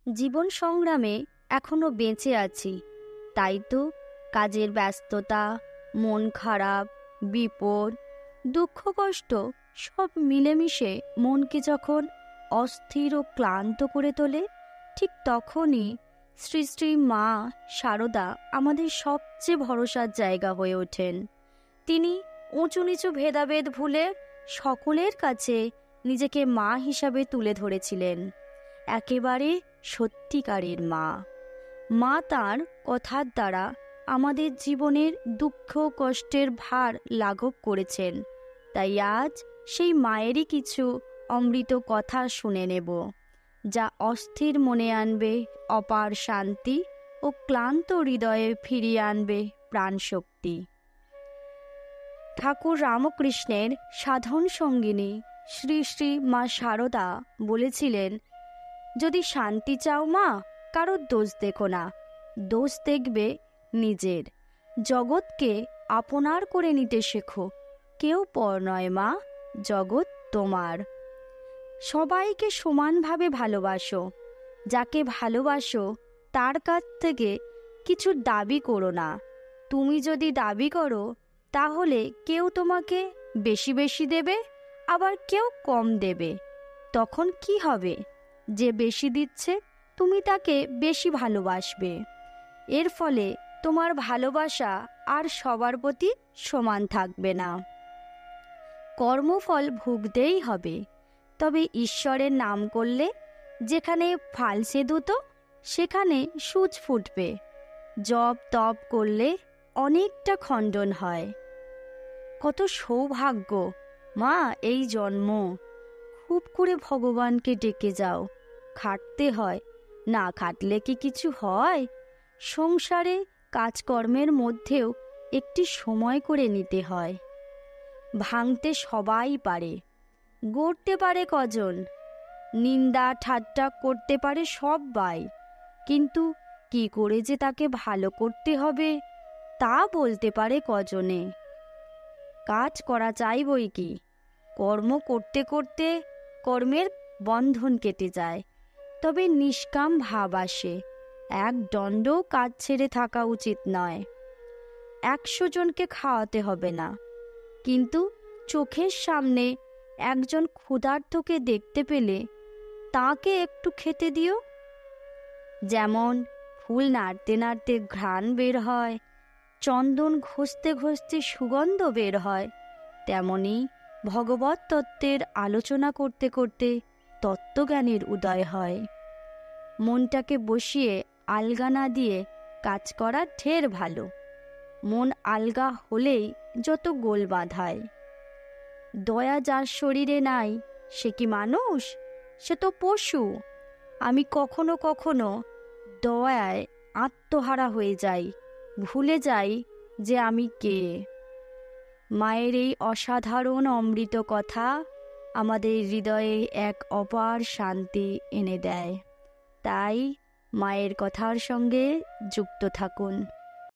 জীবন সংগ্রামে এখনো বেঁচে আছি, তাই তো কাজের ব্যস্ততা, মন খারাপ, বিপদ, দুঃখ কষ্ট সব মিলেমিশে মনকে যখন অস্থির ও ক্লান্ত করে তোলে, ঠিক তখনই শ্রী শ্রী মা শারদা আমাদের সবচেয়ে ভরসার জায়গা হয়ে ওঠেন। তিনি উঁচু নিচু ভেদাভেদ ভুলে সকলের কাছে নিজেকে মা হিসাবে তুলে ধরেছিলেন, একেবারে সত্যিকারের মা। মা তাঁর কথার দ্বারা আমাদের জীবনের দুঃখ কষ্টের ভার লাঘব করেছেন। তাই আজ সেই মায়েরই কিছু অমৃত কথা শুনে নেব, যা অস্থির মনে আনবে অপার শান্তি ও ক্লান্ত হৃদয়ে ফিরিয়ে আনবে প্রাণশক্তি। ঠাকুর রামকৃষ্ণের সাধন সঙ্গিনী শ্রী শ্রী মা শারদা বলেছিলেন, যদি শান্তি চাও মা, কারোর দোষ দেখো না, দোষ দেখবে নিজের। জগৎকে আপনার করে নিতে শেখো, কেউ পর নয় মা, জগৎ তোমার। সবাইকে সমানভাবে ভালোবাসো, যাকে ভালোবাসো তার কাছ থেকে কিছু দাবি করো না। তুমি যদি দাবি করো তাহলে কেউ তোমাকে বেশি বেশি দেবে, আবার কেউ কম দেবে। তখন কি হবে? যে বেশি দিচ্ছে তুমি তাকে বেশি ভালোবাসবে। এর ফলে তোমার ভালোবাসা আর সবার প্রতি সমান থাকবে না। কর্মফল ভুগতেই হবে, তবে ঈশ্বরের নাম করলে যেখানে ফালসে দুটো সেখানে সূচ ফুটবে। জপ তপ করলে অনেকটা খণ্ডন হয়। কত সৌভাগ্য মা এই জন্ম। খুব করে ভগবানকে ডেকে যাও। খাটতে হয়, না খাটলে কি কিছু হয়? সংসারে কাজকর্মের মধ্যেও একটি সময় করে নিতে হয়। ভাঙতে সবাই পারে, গড়তে পারে কজন? নিন্দা ঠাট্টা করতে পারে সবাই, কিন্তু কি করে যে তাকে ভালো করতে হবে তা বলতে পারে কজনে? কাজ করা চাই বই কি, কর্ম করতে করতে কর্মের বন্ধন কেটে যায়, তবে নিষ্কাম ভাব আসে। এক দণ্ডও কাজ ছেড়ে থাকা উচিত নয়। 100 জনকে খাওয়াতে হবে না, কিন্তু চোখের সামনে একজন ক্ষুধার্তকে দেখতে পেলে তাকে একটু খেতে দিও। যেমন ফুল নাড়তে নাড়তে ঘ্রাণ বের হয়, চন্দন ঘষতে ঘষতে সুগন্ধ বের হয়, তেমনি ভগবত তত্ত্বের আলোচনা করতে করতে তত্ত্বজ্ঞানের উদয় হয়। মনটাকে বসিয়ে আলগা না দিয়ে কাজ করা ঢের ভালো। মন আলগা হলেই যত গোল বাঁধায়। দয়া যার শরীরে নাই সে কি মানুষ? সে তো পশু। আমি কখনো কখনো দয়ায় আত্মহারা হয়ে যাই, ভুলে যাই যে আমি কে। মায়ের এই অসাধারণ অমৃত কথা আমাদের হৃদয়ে এক অপার শান্তি এনে দেয়। তাই মায়ের কথার সঙ্গে যুক্ত থাকুন।